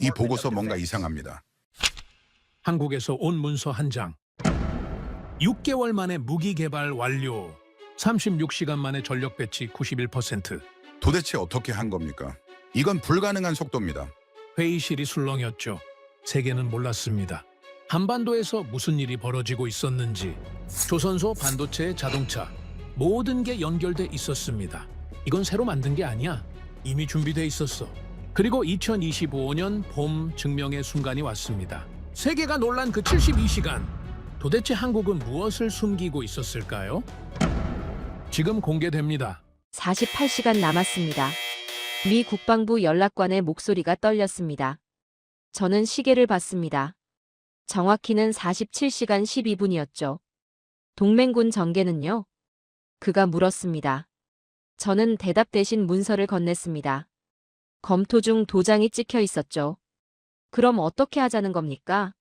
이 보고서 뭔가 이상합니다. 한국에서 온 문서 한 장. 6개월 만에 무기 개발 완료. 36시간 만에 전력 배치 91%. 도대체 어떻게 한 겁니까? 이건 불가능한 속도입니다. 회의실이 술렁였죠. 세계는 몰랐습니다. 한반도에서 무슨 일이 벌어지고 있었는지. 조선소, 반도체, 자동차 모든 게 연결돼 있었습니다. 이건 새로 만든 게 아니야. 이미 준비돼 있었어. 그리고 2025년 봄 증명의 순간이 왔습니다. 세계가 놀란 그 72시간. 도대체 한국은 무엇을 숨기고 있었을까요? 지금 공개됩니다. 48시간 남았습니다. 미 국방부 연락관의 목소리가 떨렸습니다. 저는 시계를 봤습니다. 정확히는 47시간 12분이었죠. 동맹군 전개는요? 그가 물었습니다. 저는 대답 대신 문서를 건넸습니다. 검토 중 도장이 찍혀 있었죠. 그럼 어떻게 하자는 겁니까?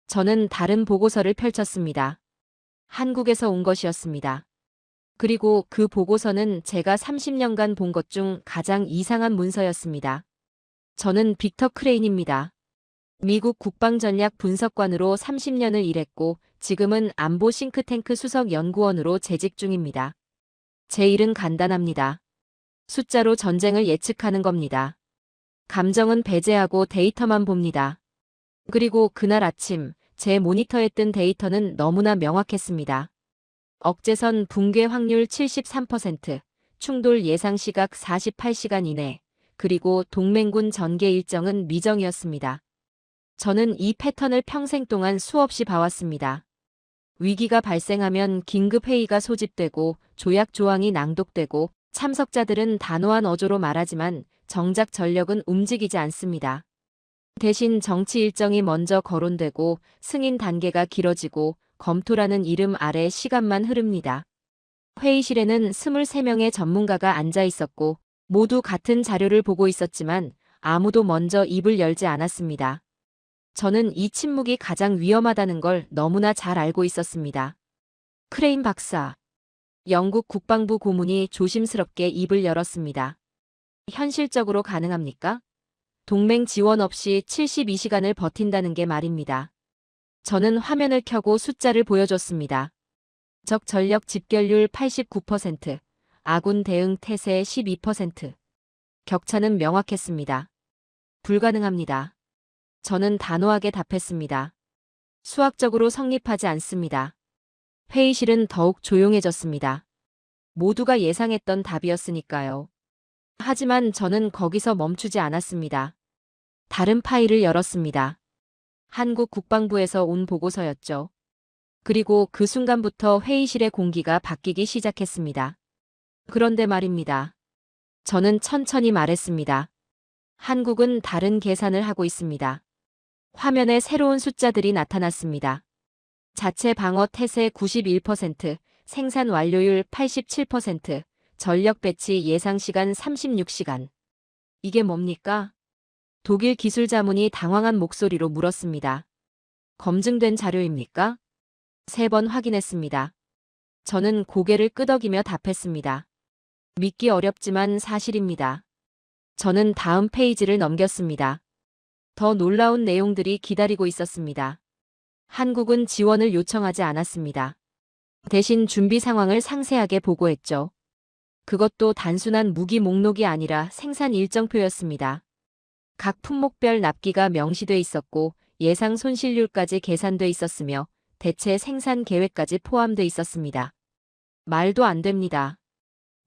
저는 다른 보고서를 펼쳤습니다. 한국에서 온 것이었습니다. 그리고 그 보고서는 제가 30년간 본 것 중 가장 이상한 문서였습니다. 저는 빅터 크레인입니다. 미국 국방전략 분석관으로 30년을 일했고 지금은 안보 싱크탱크 수석 연구원으로 재직 중입니다. 제 일은 간단합니다. 숫자로 전쟁을 예측하는 겁니다. 감정은 배제하고 데이터만 봅니다. 그리고 그날 아침 제 모니터에 뜬 데이터는 너무나 명확했습니다. 억제선 붕괴 확률 73%, 충돌 예상 시각 48시간 이내, 그리고 동맹군 전개 일정은 미정이었습니다. 저는 이 패턴을 평생 동안 수없이 봐왔습니다. 위기가 발생하면 긴급회의가 소집되고 조약 조항이 낭독되고 참석자들은 단호한 어조로 말하지만 정작 전력은 움직이지 않습니다. 대신 정치 일정이 먼저 거론되고 승인 단계가 길어지고 검토라는 이름 아래 시간만 흐릅니다. 회의실에는 23명의 전문가가 앉아 있었고 모두 같은 자료를 보고 있었지만 아무도 먼저 입을 열지 않았습니다. 저는 이 침묵이 가장 위험하다는 걸 너무나 잘 알고 있었습니다. 크레인 박사. 영국 국방부 고문이 조심스럽게 입을 열었습니다. 현실적으로 가능합니까? 동맹 지원 없이 72시간을 버틴다는 게 말입니다. 저는 화면을 켜고 숫자를 보여줬습니다. 적 전력 집결률 89%, 아군 대응 태세 12%. 격차는 명확했습니다. 불가능합니다. 저는 단호하게 답했습니다. 수학적으로 성립하지 않습니다. 회의실은 더욱 조용해졌습니다. 모두가 예상했던 답이었으니까요. 하지만 저는 거기서 멈추지 않았습니다. 다른 파일을 열었습니다. 한국 국방부에서 온 보고서였죠. 그리고 그 순간부터 회의실의 공기가 바뀌기 시작했습니다. 그런데 말입니다. 저는 천천히 말했습니다. 한국은 다른 계산을 하고 있습니다. 화면에 새로운 숫자들이 나타났습니다. 자체 방어 태세 91%, 생산 완료율 87%, 전력 배치 예상 시간 36시간. 이게 뭡니까? 독일 기술 자문이 당황한 목소리로 물었습니다. 검증된 자료입니까? 3번 확인했습니다. 저는 고개를 끄덕이며 답했습니다. 믿기 어렵지만 사실입니다. 저는 다음 페이지를 넘겼습니다. 더 놀라운 내용들이 기다리고 있었습니다. 한국은 지원을 요청하지 않았습니다. 대신 준비 상황을 상세하게 보고했죠. 그것도 단순한 무기 목록이 아니라 생산 일정표였습니다. 각 품목별 납기가 명시돼 있었고 예상 손실률까지 계산돼 있었으며 대체 생산 계획까지 포함돼 있었습니다. 말도 안 됩니다.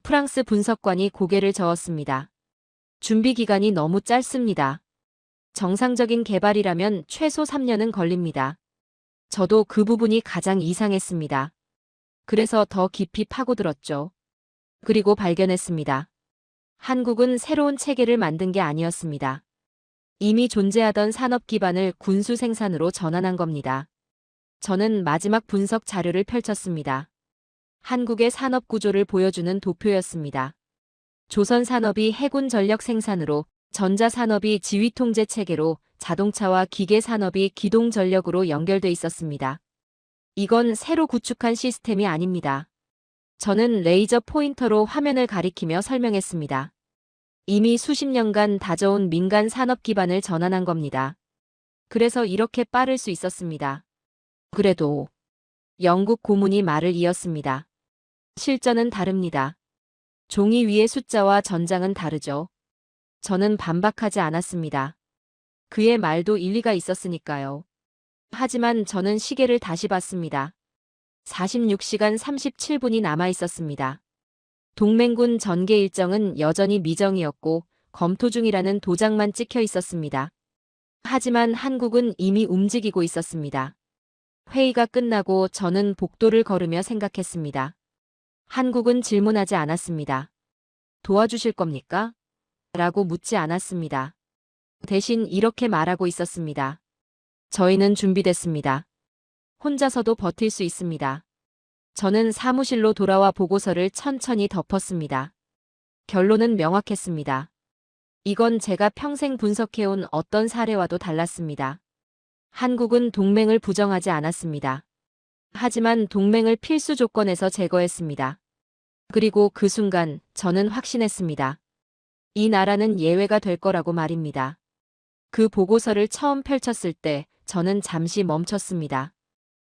프랑스 분석관이 고개를 저었습니다. 준비 기간이 너무 짧습니다. 정상적인 개발이라면 최소 3년은 걸립니다. 저도 그 부분이 가장 이상했습니다. 그래서 더 깊이 파고들었죠. 그리고 발견했습니다. 한국은 새로운 체계를 만든 게 아니었습니다. 이미 존재하던 산업 기반을 군수 생산으로 전환한 겁니다. 저는 마지막 분석 자료를 펼쳤습니다. 한국의 산업 구조를 보여주는 도표였습니다. 조선 산업이 해군 전력 생산으로, 전자 산업이 지휘 통제 체계로, 자동차와 기계 산업이 기동 전력으로 연결돼 있었습니다. 이건 새로 구축한 시스템이 아닙니다. 저는 레이저 포인터로 화면을 가리키며 설명했습니다. 이미 수십 년간 다져온 민간 산업 기반을 전환한 겁니다. 그래서 이렇게 빠를 수 있었습니다. 그래도 영국 고문이 말을 이었습니다. 실전은 다릅니다. 종이 위의 숫자와 전장은 다르죠. 저는 반박하지 않았습니다. 그의 말도 일리가 있었으니까요. 하지만 저는 시계를 다시 봤습니다. 46시간 37분이 남아 있었습니다. 동맹군 전개 일정은 여전히 미정이었고 검토 중이라는 도장만 찍혀 있었습니다. 하지만 한국은 이미 움직이고 있었습니다. 회의가 끝나고 저는 복도를 걸으며 생각했습니다. 한국은 질문하지 않았습니다. 도와주실 겁니까? 라고 묻지 않았습니다. 대신 이렇게 말하고 있었습니다. 저희는 준비됐습니다. 혼자서도 버틸 수 있습니다. 저는 사무실로 돌아와 보고서를 천천히 덮었습니다. 결론은 명확했습니다. 이건 제가 평생 분석해온 어떤 사례와도 달랐습니다. 한국은 동맹을 부정하지 않았습니다. 하지만 동맹을 필수 조건에서 제거했습니다. 그리고 그 순간 저는 확신했습니다. 이 나라는 예외가 될 거라고 말입니다. 그 보고서를 처음 펼쳤을 때 저는 잠시 멈췄습니다.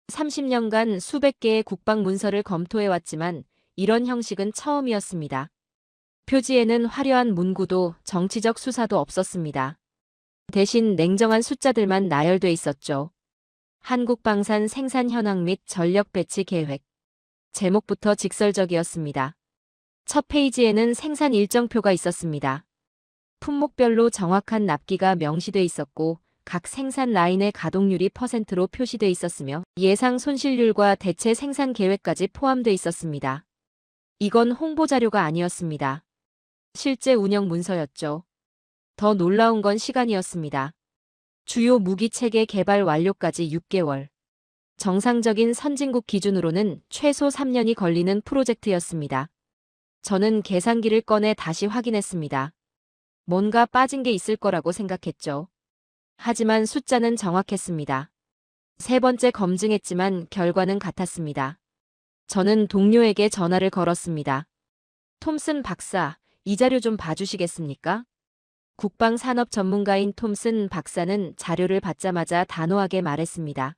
30년간 수백 개의 국방 문서를 검토해왔지만 이런 형식은 처음이었습니다. 표지에는 화려한 문구도 정치적 수사도 없었습니다. 대신 냉정한 숫자들만 나열돼 있었죠. 한국방산 생산 현황 및 전력 배치 계획. 제목부터 직설적이었습니다. 첫 페이지에는 생산 일정표가 있었습니다. 품목별로 정확한 납기가 명시돼 있었고 각 생산 라인의 가동률이 %로 표시돼 있었으며 예상 손실률과 대체 생산 계획까지 포함돼 있었습니다. 이건 홍보 자료가 아니었습니다. 실제 운영 문서였죠. 더 놀라운 건 시간이었습니다. 주요 무기 체계 개발 완료까지 6개월. 정상적인 선진국 기준으로는 최소 3년이 걸리는 프로젝트였습니다. 저는 계산기를 꺼내 다시 확인했습니다. 뭔가 빠진 게 있을 거라고 생각했죠. 하지만 숫자는 정확했습니다. 세 번째 검증했지만 결과는 같았습니다. 저는 동료에게 전화를 걸었습니다. 톰슨 박사, 이 자료 좀 봐주시겠습니까? 국방산업 전문가인 톰슨 박사는 자료를 받자마자 단호하게 말했습니다.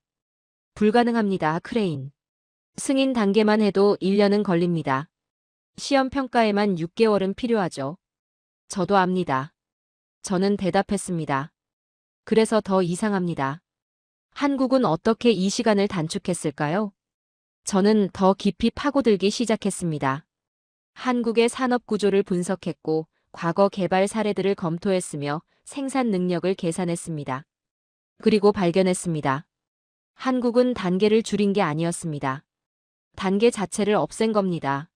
불가능합니다, 크레인. 승인 단계만 해도 1년은 걸립니다. 시험 평가에만 6개월은 필요하죠. 저도 압니다. 저는 대답했습니다. 그래서 더 이상합니다. 한국은 어떻게 이 시간을 단축했을까요? 저는 더 깊이 파고들기 시작했습니다. 한국의 산업 구조를 분석했고 과거 개발 사례들을 검토했으며 생산 능력을 계산했습니다. 그리고 발견했습니다. 한국은 단계를 줄인 게 아니었습니다. 단계 자체를 없앤 겁니다.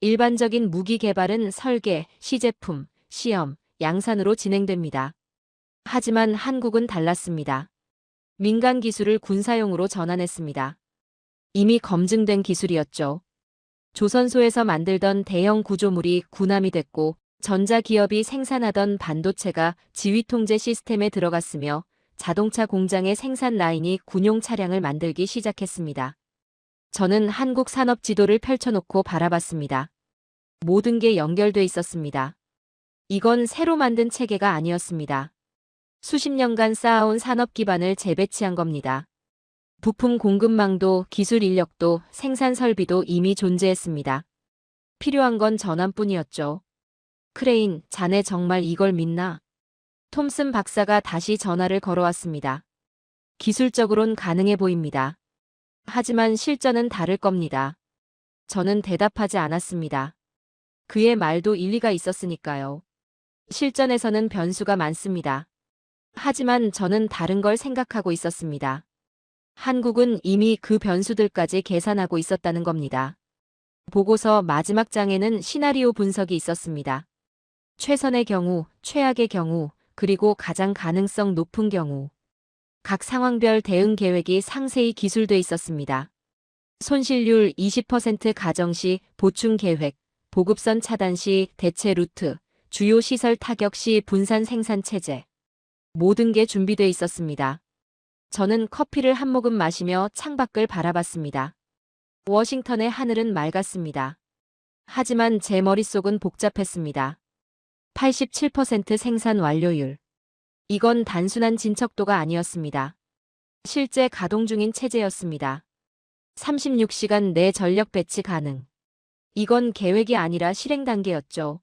일반적인 무기 개발은 설계, 시제품, 시험, 양산으로 진행됩니다. 하지만 한국은 달랐습니다. 민간 기술을 군사용으로 전환했습니다. 이미 검증된 기술이었죠. 조선소에서 만들던 대형 구조물이 군함이 됐고 전자기업이 생산하던 반도체가 지휘통제 시스템에 들어갔으며 자동차 공장의 생산 라인이 군용 차량을 만들기 시작했습니다. 저는 한국 산업 지도를 펼쳐놓고 바라봤습니다. 모든 게 연결돼 있었습니다. 이건 새로 만든 체계가 아니었습니다. 수십 년간 쌓아온 산업 기반을 재배치한 겁니다. 부품 공급망도 기술 인력도 생산 설비도 이미 존재했습니다. 필요한 건 전환뿐이었죠. 크레인, 자네 정말 이걸 믿나? 톰슨 박사가 다시 전화를 걸어왔습니다. 기술적으론 가능해 보입니다. 하지만 실전은 다를 겁니다. 저는 대답하지 않았습니다. 그의 말도 일리가 있었으니까요. 실전에서는 변수가 많습니다. 하지만 저는 다른 걸 생각하고 있었습니다. 한국은 이미 그 변수들까지 계산하고 있었다는 겁니다. 보고서 마지막 장에는 시나리오 분석이 있었습니다. 최선의 경우, 최악의 경우, 그리고 가장 가능성 높은 경우. 각 상황별 대응 계획이 상세히 기술돼 있었습니다. 손실률 20% 가정 시 보충 계획, 보급선 차단 시 대체 루트, 주요 시설 타격 시 분산 생산 체제. 모든 게 준비돼 있었습니다. 저는 커피를 한 모금 마시며 창밖을 바라봤습니다. 워싱턴의 하늘은 맑았습니다. 하지만 제 머릿속은 복잡했습니다. 87% 생산 완료율. 이건 단순한 진척도가 아니었습니다. 실제 가동 중인 체제였습니다. 36시간 내 전력 배치 가능. 이건 계획이 아니라 실행 단계였죠.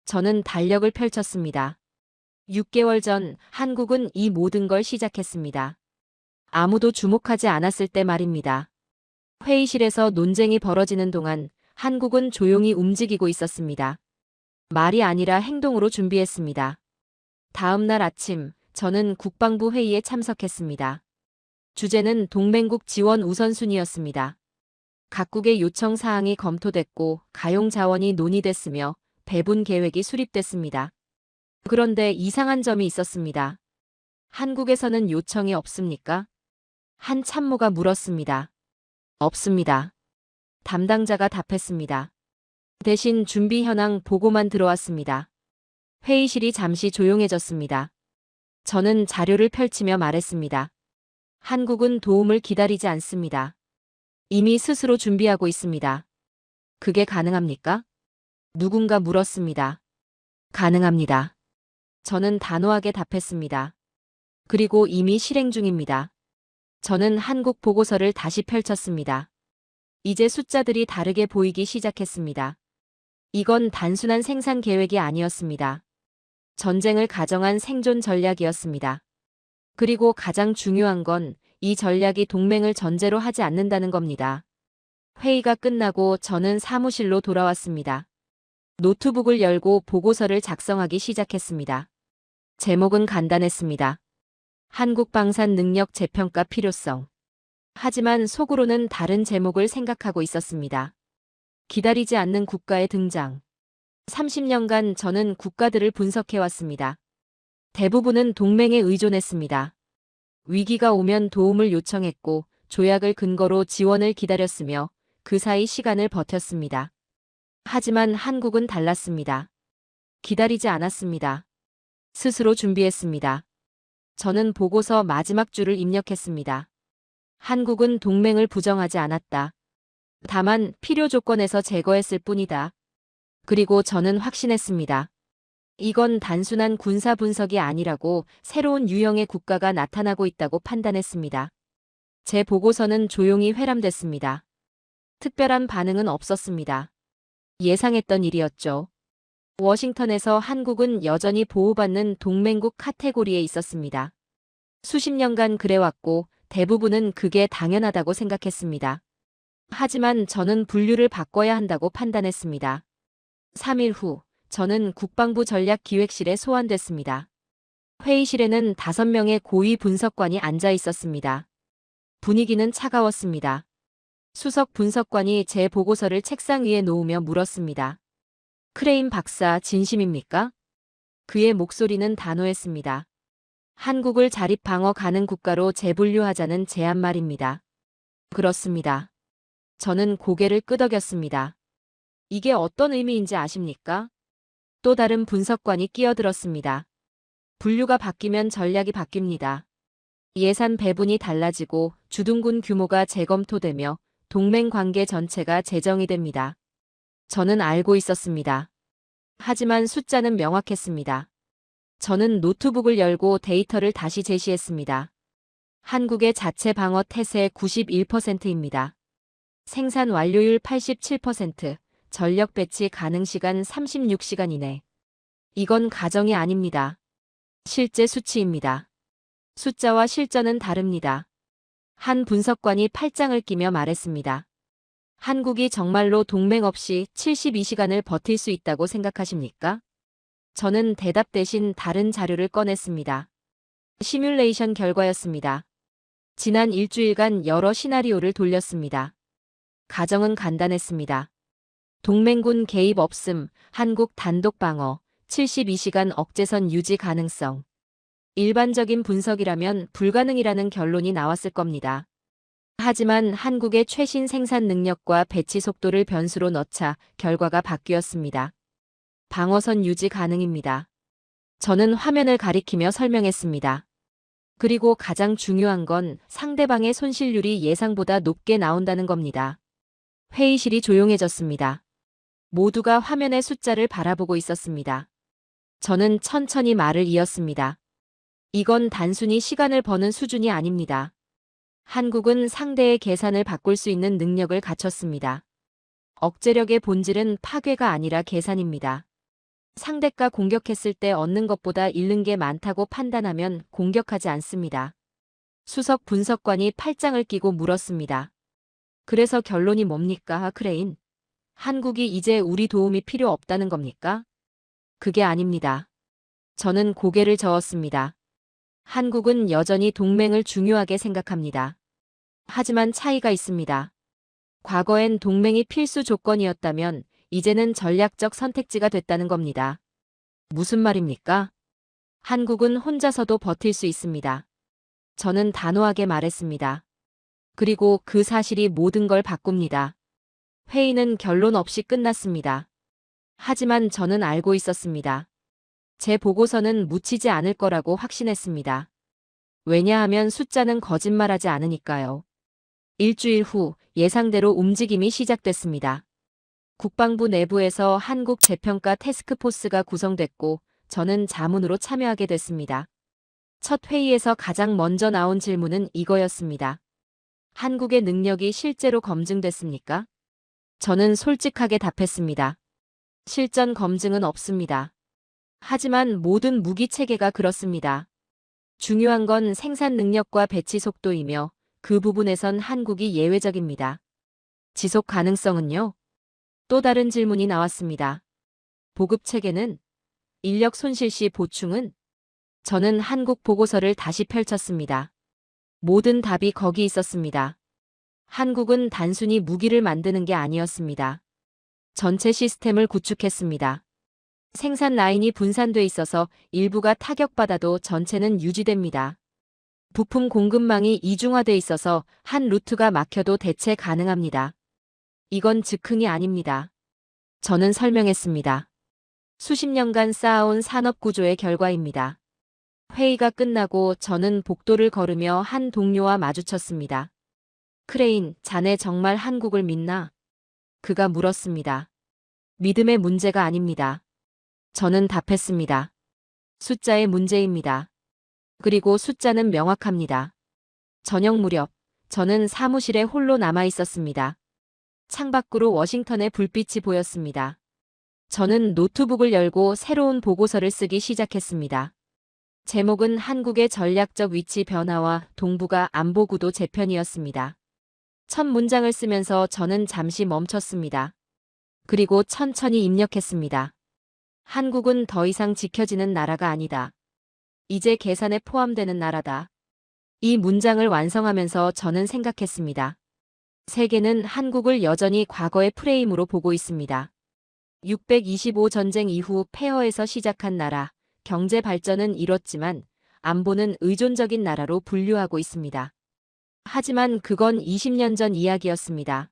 저는 달력을 펼쳤습니다. 6개월 전 한국은 이 모든 걸 시작했습니다. 아무도 주목하지 않았을 때 말입니다. 회의실에서 논쟁이 벌어지는 동안 한국은 조용히 움직이고 있었습니다. 말이 아니라 행동으로 준비했습니다. 다음 날 아침, 저는 국방부 회의에 참석했습니다. 주제는 동맹국 지원 우선순위였습니다. 각국의 요청 사항이 검토됐고 가용 자원이 논의됐으며 배분 계획이 수립됐습니다. 그런데 이상한 점이 있었습니다. 한국에서는 요청이 없습니까? 한 참모가 물었습니다. 없습니다. 담당자가 답했습니다. 대신 준비 현황 보고만 들어왔습니다. 회의실이 잠시 조용해졌습니다. 저는 자료를 펼치며 말했습니다. 한국은 도움을 기다리지 않습니다. 이미 스스로 준비하고 있습니다. 그게 가능합니까? 누군가 물었습니다. 가능합니다. 저는 단호하게 답했습니다. 그리고 이미 실행 중입니다. 저는 한국 보고서를 다시 펼쳤습니다. 이제 숫자들이 다르게 보이기 시작했습니다. 이건 단순한 생산 계획이 아니었습니다. 전쟁을 가정한 생존 전략이었습니다. 그리고 가장 중요한 건 이 전략이 동맹을 전제로 하지 않는다는 겁니다. 회의가 끝나고 저는 사무실로 돌아왔습니다. 노트북을 열고 보고서를 작성하기 시작했습니다. 제목은 간단했습니다. 한국 방산 능력 재평가 필요성. 하지만 속으로는 다른 제목을 생각하고 있었습니다. 기다리지 않는 국가의 등장. 30년간 저는 국가들을 분석해왔습니다. 대부분은 동맹에 의존했습니다. 위기가 오면 도움을 요청했고 조약을 근거로 지원을 기다렸으며 그 사이 시간을 버텼습니다. 하지만 한국은 달랐습니다. 기다리지 않았습니다. 스스로 준비했습니다. 저는 보고서 마지막 줄을 입력했습니다. 한국은 동맹을 부정하지 않았다. 다만 필요 조건에서 제거했을 뿐이다. 그리고 저는 확신했습니다. 이건 단순한 군사 분석이 아니라고 새로운 유형의 국가가 나타나고 있다고 판단했습니다. 제 보고서는 조용히 회람됐습니다. 특별한 반응은 없었습니다. 예상했던 일이었죠. 워싱턴에서 한국은 여전히 보호받는 동맹국 카테고리에 있었습니다. 수십 년간 그래왔고 대부분은 그게 당연하다고 생각했습니다. 하지만 저는 분류를 바꿔야 한다고 판단했습니다. 3일 후, 저는 국방부 전략기획실에 소환됐습니다. 회의실에는 5명의 고위 분석관이 앉아 있었습니다. 분위기는 차가웠습니다. 수석 분석관이 제 보고서를 책상 위에 놓으며 물었습니다. 크레인 박사 진심입니까? 그의 목소리는 단호했습니다. 한국을 자립 방어 가능 국가로 재분류하자는 제안 말입니다. 그렇습니다. 저는 고개를 끄덕였습니다. 이게 어떤 의미인지 아십니까? 또 다른 분석관이 끼어들었습니다. 분류가 바뀌면 전략이 바뀝니다. 예산 배분이 달라지고 주둔군 규모가 재검토되며 동맹 관계 전체가 재정이 됩니다. 저는 알고 있었습니다. 하지만 숫자는 명확했습니다. 저는 노트북을 열고 데이터를 다시 제시했습니다. 한국의 자체 방어 태세 91%입니다. 생산 완료율 87%, 전력 배치 가능 시간 36시간 이내. 이건 가정이 아닙니다. 실제 수치입니다. 숫자와 실전은 다릅니다. 한 분석관이 팔짱을 끼며 말했습니다. 한국이 정말로 동맹 없이 72시간을 버틸 수 있다고 생각하십니까? 저는 대답 대신 다른 자료를 꺼냈습니다. 시뮬레이션 결과였습니다. 지난 일주일간 여러 시나리오를 돌렸습니다. 가정은 간단했습니다. 동맹군 개입 없음, 한국 단독 방어, 72시간 억제선 유지 가능성. 일반적인 분석이라면 불가능이라는 결론이 나왔을 겁니다. 하지만 한국의 최신 생산 능력과 배치 속도를 변수로 넣자 결과가 바뀌었습니다. 방어선 유지 가능입니다. 저는 화면을 가리키며 설명했습니다. 그리고 가장 중요한 건 상대방의 손실률이 예상보다 높게 나온다는 겁니다. 회의실이 조용해졌습니다. 모두가 화면의 숫자를 바라보고 있었습니다. 저는 천천히 말을 이었습니다. 이건 단순히 시간을 버는 수준이 아닙니다. 한국은 상대의 계산을 바꿀 수 있는 능력을 갖췄습니다. 억제력의 본질은 파괴가 아니라 계산입니다. 상대가 공격했을 때 얻는 것보다 잃는 게 많다고 판단하면 공격하지 않습니다. 수석 분석관이 팔짱을 끼고 물었습니다. 그래서 결론이 뭡니까, 크레인? 한국이 이제 우리 도움이 필요 없다는 겁니까? 그게 아닙니다. 저는 고개를 저었습니다. 한국은 여전히 동맹을 중요하게 생각합니다. 하지만 차이가 있습니다. 과거엔 동맹이 필수 조건이었다면 이제는 전략적 선택지가 됐다는 겁니다. 무슨 말입니까? 한국은 혼자서도 버틸 수 있습니다. 저는 단호하게 말했습니다. 그리고 그 사실이 모든 걸 바꿉니다. 회의는 결론 없이 끝났습니다. 하지만 저는 알고 있었습니다. 제 보고서는 묻히지 않을 거라고 확신했습니다. 왜냐하면 숫자는 거짓말하지 않으니까요. 일주일 후 예상대로 움직임이 시작됐습니다. 국방부 내부에서 한국 재평가 태스크포스가 구성됐고 저는 자문으로 참여하게 됐습니다. 첫 회의에서 가장 먼저 나온 질문은 이거였습니다. 한국의 능력이 실제로 검증됐습니까? 저는 솔직하게 답했습니다. 실전 검증은 없습니다. 하지만 모든 무기 체계가 그렇습니다. 중요한 건 생산 능력과 배치 속도이며 그 부분에선 한국이 예외적입니다. 지속 가능성은요? 또 다른 질문이 나왔습니다. 보급 체계는? 인력 손실 시 보충은? 저는 한국 보고서를 다시 펼쳤습니다. 모든 답이 거기 있었습니다. 한국은 단순히 무기를 만드는 게 아니었습니다. 전체 시스템을 구축했습니다. 생산 라인이 분산돼 있어서 일부가 타격받아도 전체는 유지됩니다. 부품 공급망이 이중화돼 있어서 한 루트가 막혀도 대체 가능합니다. 이건 즉흥이 아닙니다. 저는 설명했습니다. 수십 년간 쌓아온 산업 구조의 결과입니다. 회의가 끝나고 저는 복도를 걸으며 한 동료와 마주쳤습니다. 크레인, 자네 정말 한국을 믿나? 그가 물었습니다. 믿음의 문제가 아닙니다. 저는 답했습니다. 숫자의 문제입니다. 그리고 숫자는 명확합니다. 저녁 무렵, 저는 사무실에 홀로 남아 있었습니다. 창밖으로 워싱턴의 불빛이 보였습니다. 저는 노트북을 열고 새로운 보고서를 쓰기 시작했습니다. 제목은 한국의 전략적 위치 변화와 동북아 안보구도 재편이었습니다. 첫 문장을 쓰면서 저는 잠시 멈췄습니다. 그리고 천천히 입력했습니다. 한국은 더 이상 지켜지는 나라가 아니다. 이제 계산에 포함되는 나라다. 이 문장을 완성하면서 저는 생각했습니다. 세계는 한국을 여전히 과거의 프레임으로 보고 있습니다. 625 전쟁 이후 폐허에서 시작한 나라, 경제 발전은 이뤘지만 안보는 의존적인 나라로 분류하고 있습니다. 하지만 그건 20년 전 이야기였습니다.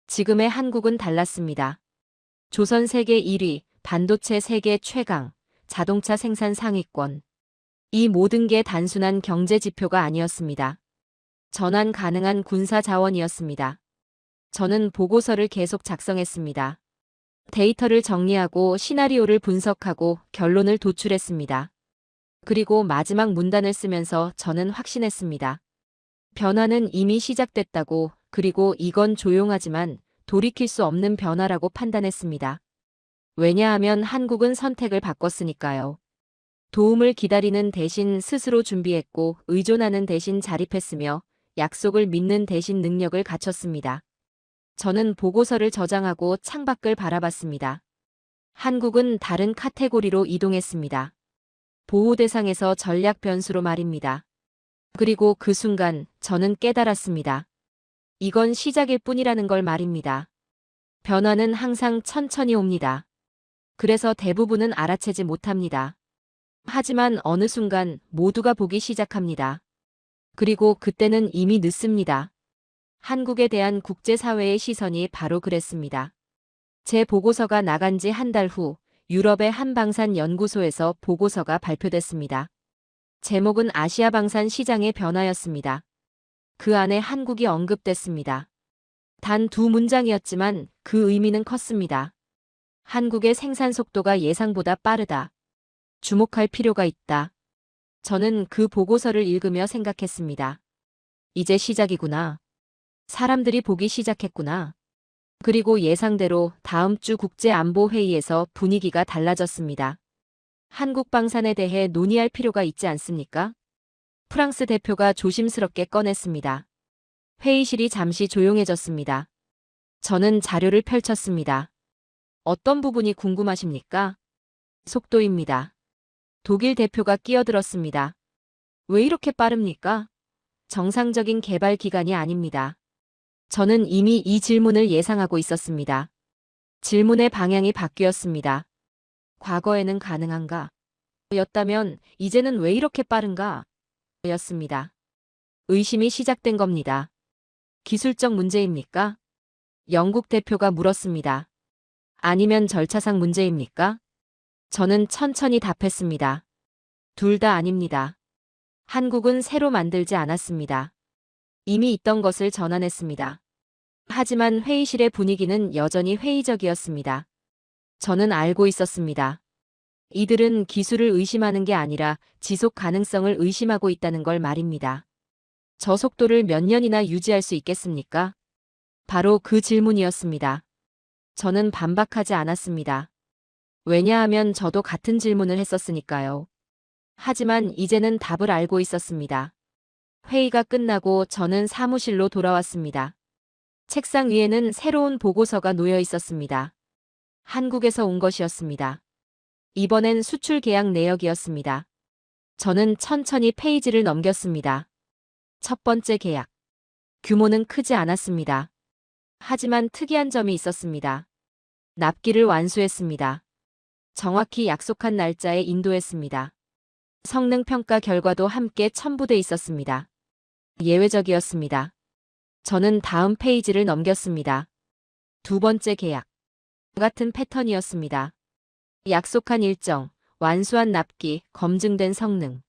지금의 한국은 달랐습니다. 조선 세계 1위, 반도체 세계 최강, 자동차 생산 상위권. 이 모든 게 단순한 경제 지표가 아니었습니다. 전환 가능한 군사 자원이었습니다. 저는 보고서를 계속 작성했습니다. 데이터를 정리하고 시나리오를 분석하고 결론을 도출했습니다. 그리고 마지막 문단을 쓰면서 저는 확신했습니다. 변화는 이미 시작됐다고, 그리고 이건 조용하지만 돌이킬 수 없는 변화라고 판단했습니다. 왜냐하면 한국은 선택을 바꿨으니까요. 도움을 기다리는 대신 스스로 준비했고 의존하는 대신 자립했으며 약속을 믿는 대신 능력을 갖췄습니다. 저는 보고서를 저장하고 창밖을 바라봤습니다. 한국은 다른 카테고리로 이동했습니다. 보호 대상에서 전략 변수로 말입니다. 그리고 그 순간 저는 깨달았습니다. 이건 시작일 뿐이라는 걸 말입니다. 변화는 항상 천천히 옵니다. 그래서 대부분은 알아채지 못합니다. 하지만 어느 순간 모두가 보기 시작합니다. 그리고 그때는 이미 늦습니다. 한국에 대한 국제사회의 시선이 바로 그랬습니다. 제 보고서가 나간 지 한 달 후 유럽의 한 방산 연구소에서 보고서가 발표됐습니다. 제목은 아시아 방산 시장의 변화였습니다. 그 안에 한국이 언급됐습니다. 단 두 문장이었지만 그 의미는 컸습니다. 한국의 생산 속도가 예상보다 빠르다. 주목할 필요가 있다. 저는 그 보고서를 읽으며 생각했습니다. 이제 시작이구나. 사람들이 보기 시작했구나. 그리고 예상대로 다음 주 국제안보회의에서 분위기가 달라졌습니다. 한국 방산에 대해 논의할 필요가 있지 않습니까? 프랑스 대표가 조심스럽게 꺼냈습니다. 회의실이 잠시 조용해졌습니다. 저는 자료를 펼쳤습니다. 어떤 부분이 궁금하십니까? 속도입니다. 독일 대표가 끼어들었습니다. 왜 이렇게 빠릅니까? 정상적인 개발 기간이 아닙니다. 저는 이미 이 질문을 예상하고 있었습니다. 질문의 방향이 바뀌었습니다. 과거에는 가능한가? 였다면 이제는 왜 이렇게 빠른가? 였습니다. 의심이 시작된 겁니다. 기술적 문제입니까? 영국 대표가 물었습니다. 아니면 절차상 문제입니까? 저는 천천히 답했습니다. 둘 다 아닙니다. 한국은 새로 만들지 않았습니다. 이미 있던 것을 전환했습니다. 하지만 회의실의 분위기는 여전히 회의적이었습니다. 저는 알고 있었습니다. 이들은 기술을 의심하는 게 아니라 지속 가능성을 의심하고 있다는 걸 말입니다. 저 속도를 몇 년이나 유지할 수 있겠습니까? 바로 그 질문이었습니다. 저는 반박하지 않았습니다. 왜냐하면 저도 같은 질문을 했었으니까요. 하지만 이제는 답을 알고 있었습니다. 회의가 끝나고 저는 사무실로 돌아왔습니다. 책상 위에는 새로운 보고서가 놓여 있었습니다. 한국에서 온 것이었습니다. 이번엔 수출 계약 내역이었습니다. 저는 천천히 페이지를 넘겼습니다. 첫 번째 계약. 규모는 크지 않았습니다. 하지만 특이한 점이 있었습니다. 납기를 완수했습니다. 정확히 약속한 날짜에 인도했습니다. 성능 평가 결과도 함께 첨부돼 있었습니다. 예외적이었습니다. 저는 다음 페이지를 넘겼습니다. 두 번째 계약. 같은 패턴이었습니다. 약속한 일정, 완수한 납기, 검증된 성능.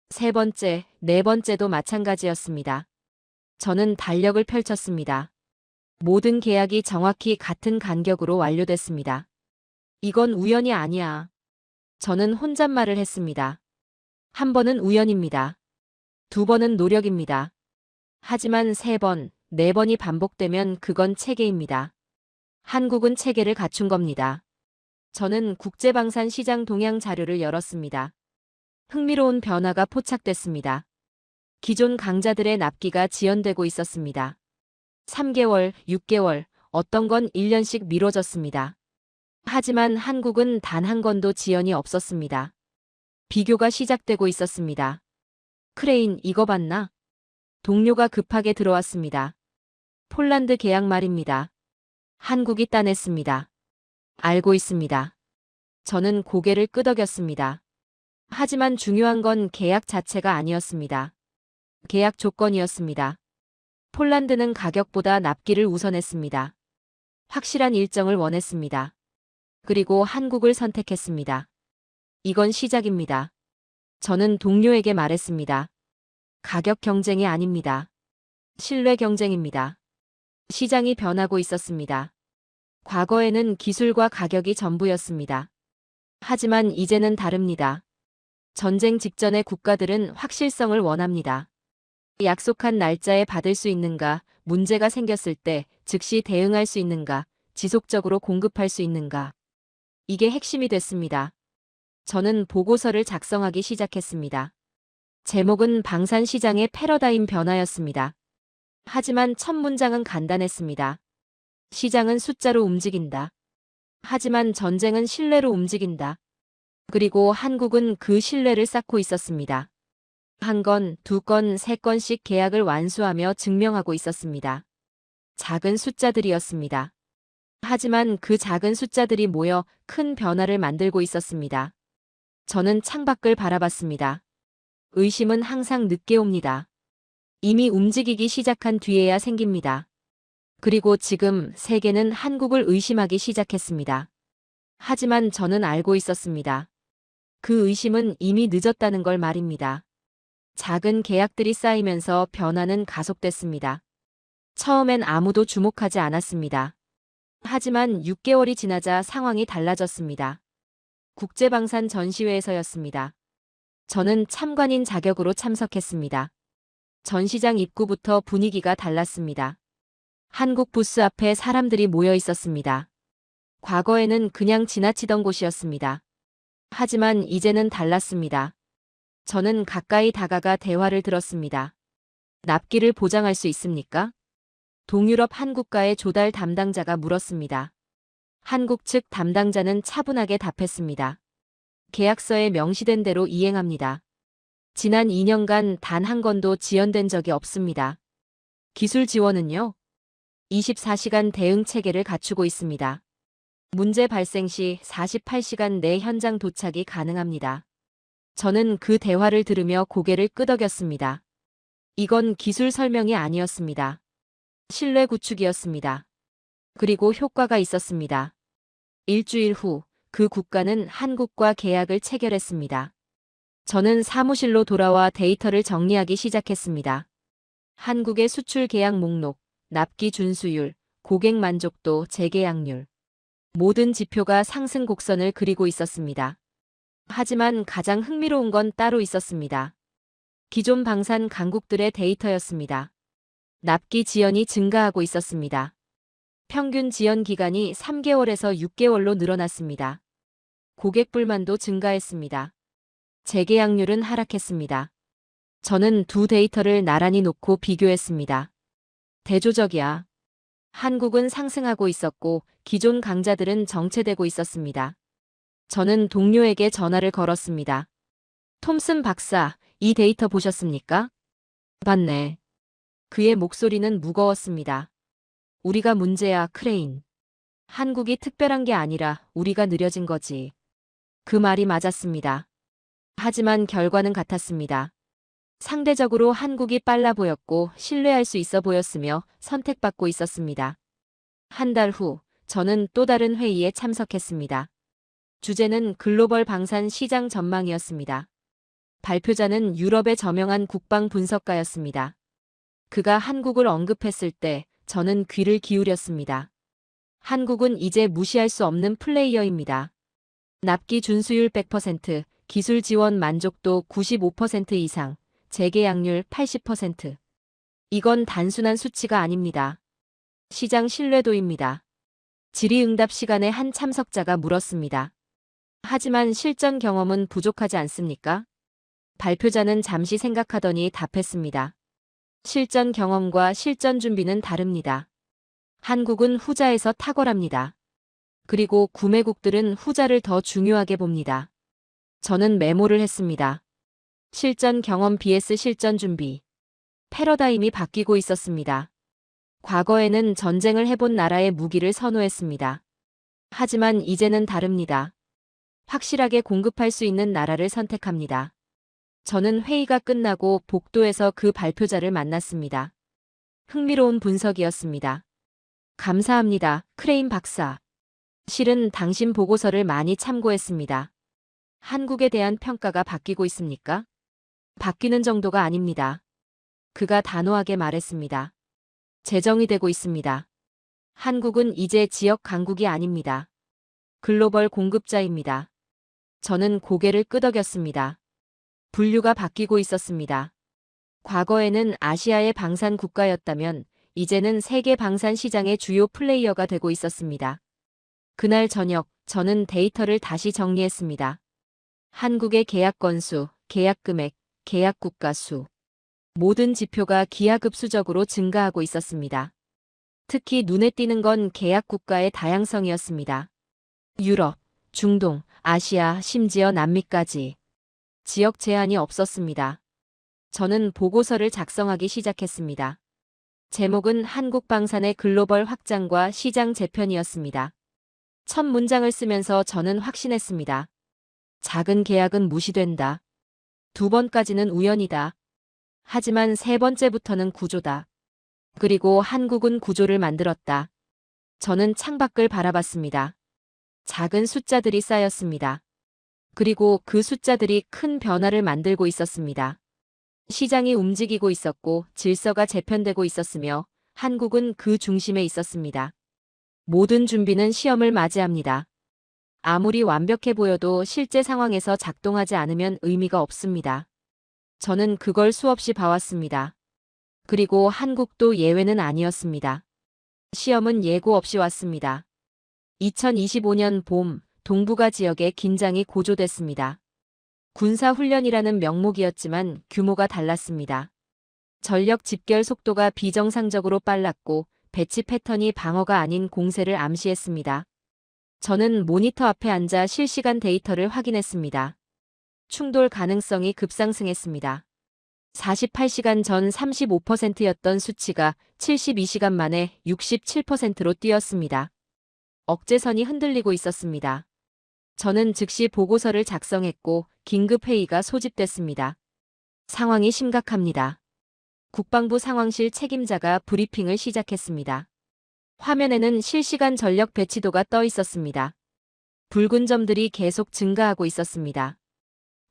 세 번째, 네 번째도 마찬가지였습니다. 저는 달력을 펼쳤습니다. 모든 계약이 정확히 같은 간격으로 완료됐습니다. 이건 우연이 아니야. 저는 혼잣말을 했습니다. 한 번은 우연입니다. 두 번은 노력입니다. 하지만 세 번, 네 번이 반복되면 그건 체계입니다. 한국은 체계를 갖춘 겁니다. 저는 국제방산 시장 동향 자료를 열었습니다. 흥미로운 변화가 포착됐습니다. 기존 강자들의 납기가 지연되고 있었습니다. 3개월, 6개월, 어떤 건 1년씩 미뤄졌습니다. 하지만 한국은 단 한 건도 지연이 없었습니다. 비교가 시작되고 있었습니다. 크레인 이거 봤나? 동료가 급하게 들어왔습니다. 폴란드 계약 말입니다. 한국이 따냈습니다. 알고 있습니다. 저는 고개를 끄덕였습니다. 하지만 중요한 건 계약 자체가 아니었습니다. 계약 조건이었습니다. 폴란드는 가격보다 납기를 우선했습니다. 확실한 일정을 원했습니다. 그리고 한국을 선택했습니다. 이건 시작입니다. 저는 동료에게 말했습니다. 가격 경쟁이 아닙니다. 신뢰 경쟁입니다. 시장이 변하고 있었습니다. 과거에는 기술과 가격이 전부였습니다. 하지만 이제는 다릅니다. 전쟁 직전의 국가들은 확실성을 원합니다. 약속한 날짜에 받을 수 있는가, 문제가 생겼을 때 즉시 대응할 수 있는가, 지속적으로 공급할 수 있는가. 이게 핵심이 됐습니다. 저는 보고서를 작성하기 시작했습니다. 제목은 방산 시장의 패러다임 변화였습니다. 하지만 첫 문장은 간단했습니다. 시장은 숫자로 움직인다. 하지만 전쟁은 신뢰로 움직인다. 그리고 한국은 그 신뢰를 쌓고 있었습니다. 한 건, 두 건, 세 건씩 계약을 완수하며 증명하고 있었습니다. 작은 숫자들이었습니다. 하지만 그 작은 숫자들이 모여 큰 변화를 만들고 있었습니다. 저는 창밖을 바라봤습니다. 의심은 항상 늦게 옵니다. 이미 움직이기 시작한 뒤에야 생깁니다. 그리고 지금 세계는 한국을 의심하기 시작했습니다. 하지만 저는 알고 있었습니다. 그 의심은 이미 늦었다는 걸 말입니다. 작은 계약들이 쌓이면서 변화는 가속됐습니다. 처음엔 아무도 주목하지 않았습니다. 하지만 6개월이 지나자 상황이 달라졌습니다. 국제방산 전시회에서였습니다. 저는 참관인 자격으로 참석했습니다. 전시장 입구부터 분위기가 달랐습니다. 한국 부스 앞에 사람들이 모여 있었습니다. 과거에는 그냥 지나치던 곳이었습니다. 하지만 이제는 달랐습니다. 저는 가까이 다가가 대화를 들었습니다. 납기를 보장할 수 있습니까? 동유럽 한 국가의 조달 담당자가 물었습니다. 한국 측 담당자는 차분하게 답했습니다. 계약서에 명시된 대로 이행합니다. 지난 2년간 단 한 건도 지연된 적이 없습니다. 기술 지원은요? 24시간 대응 체계를 갖추고 있습니다. 문제 발생 시 48시간 내 현장 도착이 가능합니다. 저는 그 대화를 들으며 고개를 끄덕였습니다. 이건 기술 설명이 아니었습니다. 신뢰 구축이었습니다. 그리고 효과가 있었습니다. 일주일 후 그 국가는 한국과 계약을 체결했습니다. 저는 사무실로 돌아와 데이터를 정리하기 시작했습니다. 한국의 수출 계약 목록, 납기 준수율, 고객 만족도, 재계약률. 모든 지표가 상승 곡선을 그리고 있었습니다. 하지만 가장 흥미로운 건 따로 있었습니다. 기존 방산 강국들의 데이터였습니다. 납기 지연이 증가하고 있었습니다. 평균 지연 기간이 3개월에서 6개월로 늘어났습니다. 고객 불만도 증가했습니다. 재계약률은 하락했습니다. 저는 두 데이터를 나란히 놓고 비교했습니다. 대조적이야. 한국은 상승하고 있었고 기존 강자들은 정체되고 있었습니다. 저는 동료에게 전화를 걸었습니다. 톰슨 박사, 이 데이터 보셨습니까? 봤네. 그의 목소리는 무거웠습니다. 우리가 문제야, 크레인. 한국이 특별한 게 아니라 우리가 느려진 거지. 그 말이 맞았습니다. 하지만 결과는 같았습니다. 상대적으로 한국이 빨라 보였고 신뢰할 수 있어 보였으며 선택받고 있었습니다. 한 달 후, 저는 또 다른 회의에 참석했습니다. 주제는 글로벌 방산 시장 전망이었습니다. 발표자는 유럽의 저명한 국방 분석가였습니다. 그가 한국을 언급했을 때 저는 귀를 기울였습니다. 한국은 이제 무시할 수 없는 플레이어입니다. 납기 준수율 100%, 기술 지원 만족도 95% 이상, 재계약률 80%. 이건 단순한 수치가 아닙니다. 시장 신뢰도입니다. 질의응답 시간에 한 참석자가 물었습니다. 하지만 실전 경험은 부족하지 않습니까? 발표자는 잠시 생각하더니 답했습니다. 실전 경험과 실전 준비는 다릅니다. 한국은 후자에서 탁월합니다. 그리고 구매국들은 후자를 더 중요하게 봅니다. 저는 메모를 했습니다. 실전 경험 vs 실전 준비. 패러다임이 바뀌고 있었습니다. 과거에는 전쟁을 해본 나라의 무기를 선호했습니다. 하지만 이제는 다릅니다. 확실하게 공급할 수 있는 나라를 선택합니다. 저는 회의가 끝나고 복도에서 그 발표자를 만났습니다. 흥미로운 분석이었습니다. 감사합니다, 크레인 박사. 실은 당신 보고서를 많이 참고했습니다. 한국에 대한 평가가 바뀌고 있습니까? 바뀌는 정도가 아닙니다. 그가 단호하게 말했습니다. 재정이 되고 있습니다. 한국은 이제 지역 강국이 아닙니다. 글로벌 공급자입니다. 저는 고개를 끄덕였습니다. 분류가 바뀌고 있었습니다. 과거에는 아시아의 방산 국가였다면 이제는 세계 방산 시장의 주요 플레이어가 되고 있었습니다. 그날 저녁, 저는 데이터를 다시 정리했습니다. 한국의 계약 건수, 계약 금액, 계약 국가 수. 모든 지표가 기하급수적으로 증가하고 있었습니다. 특히 눈에 띄는 건 계약 국가의 다양성이었습니다. 유럽, 중동, 아시아, 심지어 남미까지. 지역 제한이 없었습니다. 저는 보고서를 작성하기 시작했습니다. 제목은 한국 방산의 글로벌 확장과 시장 재편이었습니다. 첫 문장을 쓰면서 저는 확신했습니다. 작은 계약은 무시된다. 두 번까지는 우연이다. 하지만 세 번째부터는 구조다. 그리고 한국은 구조를 만들었다. 저는 창밖을 바라봤습니다. 작은 숫자들이 쌓였습니다. 그리고 그 숫자들이 큰 변화를 만들고 있었습니다. 시장이 움직이고 있었고 질서가 재편되고 있었으며 한국은 그 중심에 있었습니다. 모든 준비는 시험을 맞이합니다. 아무리 완벽해 보여도 실제 상황에서 작동하지 않으면 의미가 없습니다. 저는 그걸 수없이 봐왔습니다. 그리고 한국도 예외는 아니었습니다. 시험은 예고 없이 왔습니다. 2025년 봄, 동북아 지역에 긴장이 고조됐습니다. 군사훈련이라는 명목이었지만 규모가 달랐습니다. 전력 집결 속도가 비정상적으로 빨랐고 배치 패턴이 방어가 아닌 공세를 암시했습니다. 저는 모니터 앞에 앉아 실시간 데이터를 확인했습니다. 충돌 가능성이 급상승했습니다. 48시간 전 35%였던 수치가 72시간 만에 67%로 뛰었습니다. 억제선이 흔들리고 있었습니다. 저는 즉시 보고서를 작성했고 긴급회의가 소집됐습니다. 상황이 심각합니다. 국방부 상황실 책임자가 브리핑을 시작했습니다. 화면에는 실시간 전력 배치도가 떠 있었습니다. 붉은 점들이 계속 증가하고 있었습니다.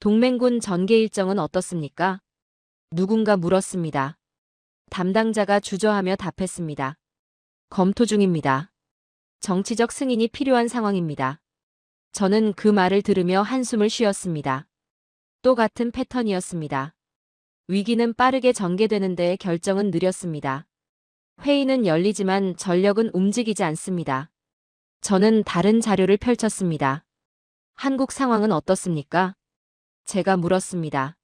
동맹군 전개 일정은 어떻습니까? 누군가 물었습니다. 담당자가 주저하며 답했습니다. 검토 중입니다. 정치적 승인이 필요한 상황입니다. 저는 그 말을 들으며 한숨을 쉬었습니다. 또 같은 패턴이었습니다. 위기는 빠르게 전개되는데 결정은 느렸습니다. 회의는 열리지만 전력은 움직이지 않습니다. 저는 다른 자료를 펼쳤습니다. 한국 상황은 어떻습니까? 제가 물었습니다.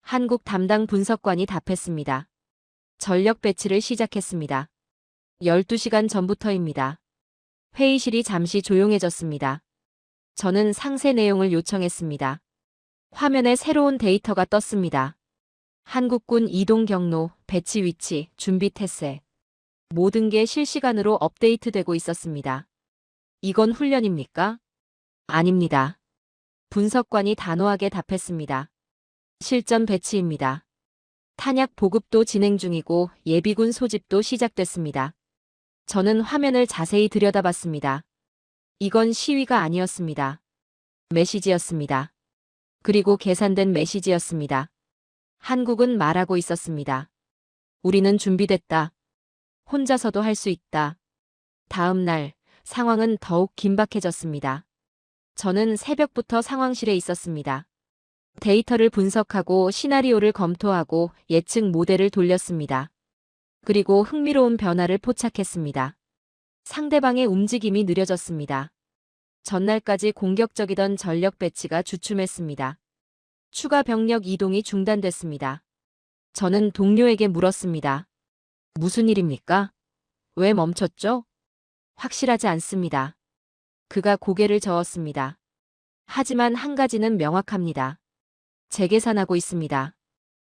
한국 담당 분석관이 답했습니다. 전력 배치를 시작했습니다. 12시간 전부터입니다. 회의실이 잠시 조용해졌습니다. 저는 상세 내용을 요청했습니다. 화면에 새로운 데이터가 떴습니다. 한국군 이동 경로, 배치 위치, 준비 태세. 모든 게 실시간으로 업데이트되고 있었습니다. 이건 훈련입니까? 아닙니다. 분석관이 단호하게 답했습니다. 실전 배치입니다. 탄약 보급도 진행 중이고 예비군 소집도 시작됐습니다. 저는 화면을 자세히 들여다봤습니다. 이건 시위가 아니었습니다. 메시지였습니다. 그리고 계산된 메시지였습니다. 한국은 말하고 있었습니다. 우리는 준비됐다. 혼자서도 할 수 있다. 다음 날, 상황은 더욱 긴박해졌습니다. 저는 새벽부터 상황실에 있었습니다. 데이터를 분석하고 시나리오를 검토하고 예측 모델을 돌렸습니다. 그리고 흥미로운 변화를 포착했습니다. 상대방의 움직임이 느려졌습니다. 전날까지 공격적이던 전력 배치가 주춤했습니다. 추가 병력 이동이 중단됐습니다. 저는 동료에게 물었습니다. 무슨 일입니까? 왜 멈췄죠? 확실하지 않습니다. 그가 고개를 저었습니다. 하지만 한 가지는 명확합니다. 재계산하고 있습니다.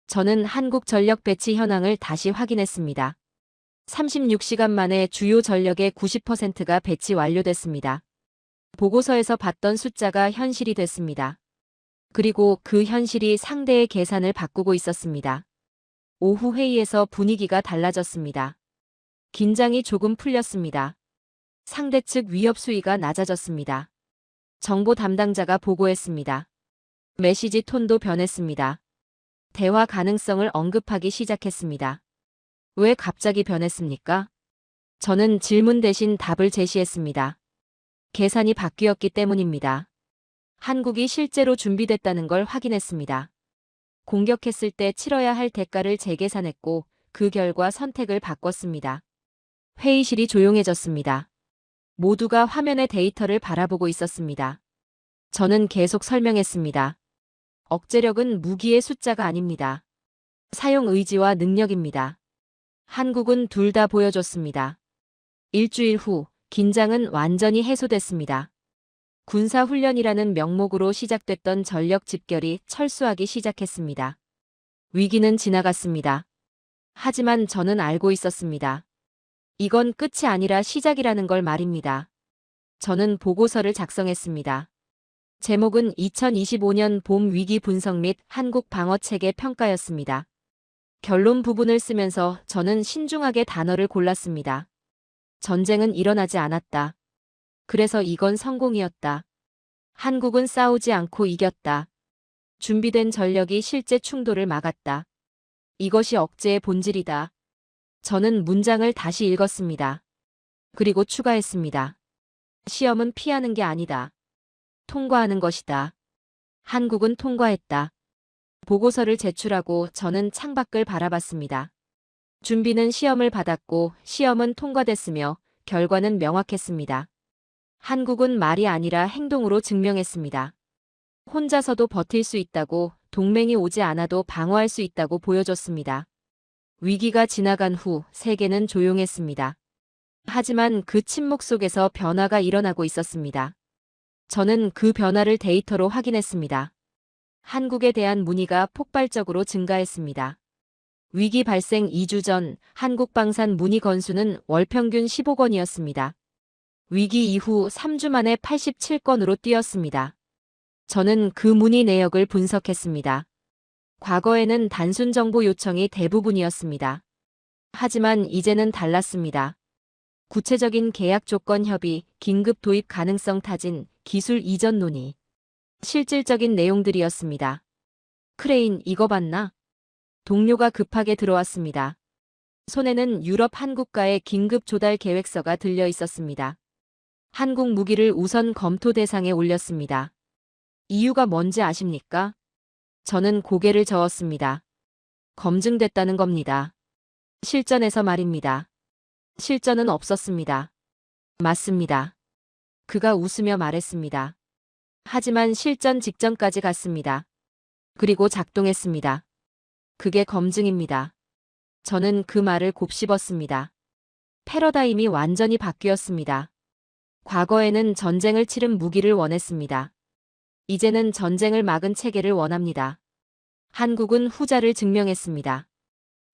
저는 한국 전력 배치 현황을 다시 확인했습니다. 36시간 만에 주요 전력의 90%가 배치 완료됐습니다. 보고서에서 봤던 숫자가 현실이 됐습니다. 그리고 그 현실이 상대의 계산을 바꾸고 있었습니다. 오후 회의에서 분위기가 달라졌습니다. 긴장이 조금 풀렸습니다. 상대 측 위협 수위가 낮아졌습니다. 정보 담당자가 보고했습니다. 메시지 톤도 변했습니다. 대화 가능성을 언급하기 시작했습니다. 왜 갑자기 변했습니까? 저는 질문 대신 답을 제시했습니다. 계산이 바뀌었기 때문입니다. 한국이 실제로 준비됐다는 걸 확인했습니다. 공격했을 때 치러야 할 대가를 재계산했고 그 결과 선택을 바꿨습니다. 회의실이 조용해졌습니다. 모두가 화면의 데이터를 바라보고 있었습니다. 저는 계속 설명했습니다. 억제력은 무기의 숫자가 아닙니다. 사용 의지와 능력입니다. 한국은 둘 다 보여줬습니다. 일주일 후 긴장은 완전히 해소됐습니다. 군사훈련이라는 명목으로 시작됐던 전력 집결이 철수하기 시작했습니다. 위기는 지나갔습니다. 하지만 저는 알고 있었습니다. 이건 끝이 아니라 시작이라는 걸 말입니다. 저는 보고서를 작성했습니다. 제목은 2025년 봄 위기 분석 및 한국 방어 체계 평가였습니다. 결론 부분을 쓰면서 저는 신중하게 단어를 골랐습니다. 전쟁은 일어나지 않았다. 그래서 이건 성공이었다. 한국은 싸우지 않고 이겼다. 준비된 전력이 실제 충돌을 막았다. 이것이 억제의 본질이다. 저는 문장을 다시 읽었습니다. 그리고 추가했습니다. 시험은 피하는 게 아니다. 통과하는 것이다. 한국은 통과했다. 보고서를 제출하고 저는 창밖을 바라봤습니다. 준비는 시험을 받았고 시험은 통과됐으며 결과는 명확했습니다. 한국은 말이 아니라 행동으로 증명했습니다. 혼자서도 버틸 수 있다고, 동맹이 오지 않아도 방어할 수 있다고 보여줬습니다. 위기가 지나간 후 세계는 조용했습니다. 하지만 그 침묵 속에서 변화가 일어나고 있었습니다. 저는 그 변화를 데이터로 확인했습니다. 한국에 대한 문의가 폭발적으로 증가했습니다. 위기 발생 2주 전 한국 방산 문의 건수는 월 평균 15건이었습니다. 위기 이후 3주 만에 87건으로 뛰었습니다. 저는 그 문의 내역을 분석했습니다. 과거에는 단순 정보 요청이 대부분이었습니다. 하지만 이제는 달랐습니다. 구체적인 계약 조건 협의, 긴급 도입 가능성 타진, 기술 이전 논의. 실질적인 내용들이었습니다. 크레인 이거 봤나? 동료가 급하게 들어왔습니다. 손에는 유럽 한국과의 긴급 조달 계획서가 들려 있었습니다. 한국 무기를 우선 검토 대상에 올렸습니다. 이유가 뭔지 아십니까? 저는 고개를 저었습니다. 검증됐다는 겁니다. 실전에서 말입니다. 실전은 없었습니다. 맞습니다. 그가 웃으며 말했습니다. 하지만 실전 직전까지 갔습니다. 그리고 작동했습니다. 그게 검증입니다. 저는 그 말을 곱씹었습니다. 패러다임이 완전히 바뀌었습니다. 과거에는 전쟁을 치른 무기를 원했습니다. 이제는 전쟁을 막은 체계를 원합니다. 한국은 후자를 증명했습니다.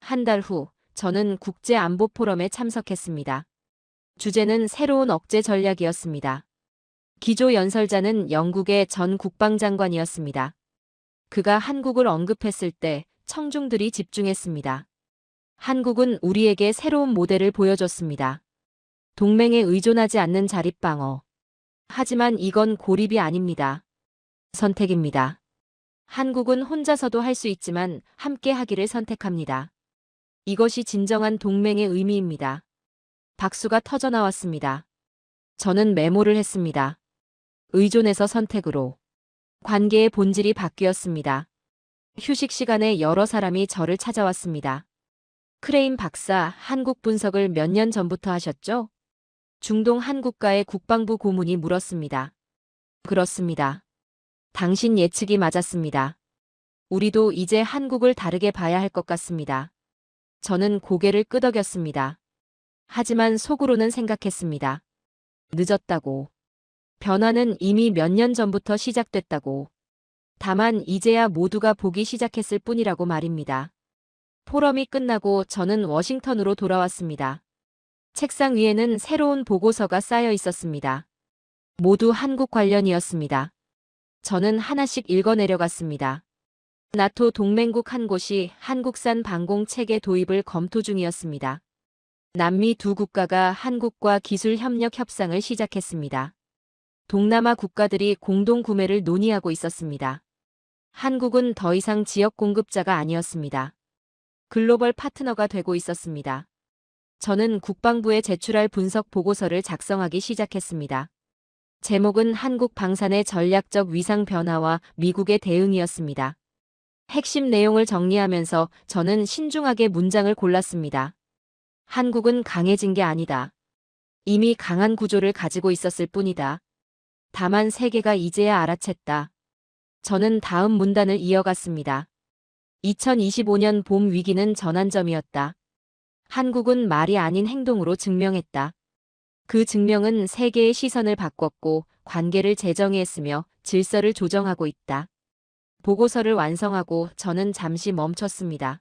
한 달 후, 저는 국제안보 포럼에 참석했습니다. 주제는 새로운 억제 전략이었습니다. 기조 연설자는 영국의 전 국방장관이었습니다. 그가 한국을 언급했을 때 청중들이 집중했습니다. 한국은 우리에게 새로운 모델을 보여줬습니다. 동맹에 의존하지 않는 자립방어. 하지만 이건 고립이 아닙니다. 선택입니다. 한국은 혼자서도 할 수 있지만 함께 하기를 선택합니다. 이것이 진정한 동맹의 의미입니다. 박수가 터져나왔습니다. 저는 메모를 했습니다. 의존에서 선택으로. 관계의 본질이 바뀌었습니다. 휴식 시간에 여러 사람이 저를 찾아왔습니다. 크레인 박사, 한국 분석을 몇 년 전부터 하셨죠? 중동 한국과의 국방부 고문이 물었습니다. 그렇습니다. 당신 예측이 맞았습니다. 우리도 이제 한국을 다르게 봐야 할 것 같습니다. 저는 고개를 끄덕였습니다. 하지만 속으로는 생각했습니다. 늦었다고. 변화는 이미 몇 년 전부터 시작됐다고. 다만 이제야 모두가 보기 시작했을 뿐이라고 말입니다. 포럼이 끝나고 저는 워싱턴으로 돌아왔습니다. 책상 위에는 새로운 보고서가 쌓여 있었습니다. 모두 한국 관련이었습니다. 저는 하나씩 읽어내려갔습니다. 나토 동맹국 한 곳이 한국산 방공 체계 도입을 검토 중이었습니다. 남미 두 국가가 한국과 기술 협력 협상을 시작했습니다. 동남아 국가들이 공동 구매를 논의하고 있었습니다. 한국은 더 이상 지역 공급자가 아니었습니다. 글로벌 파트너가 되고 있었습니다. 저는 국방부에 제출할 분석 보고서를 작성하기 시작했습니다. 제목은 한국 방산의 전략적 위상 변화와 미국의 대응이었습니다. 핵심 내용을 정리하면서 저는 신중하게 문장을 골랐습니다. 한국은 강해진 게 아니다. 이미 강한 구조를 가지고 있었을 뿐이다. 다만 세계가 이제야 알아챘다. 저는 다음 문단을 이어갔습니다. 2025년 봄 위기는 전환점이었다. 한국은 말이 아닌 행동으로 증명했다. 그 증명은 세계의 시선을 바꿨고 관계를 재정의했으며 질서를 조정하고 있다. 보고서를 완성하고 저는 잠시 멈췄습니다.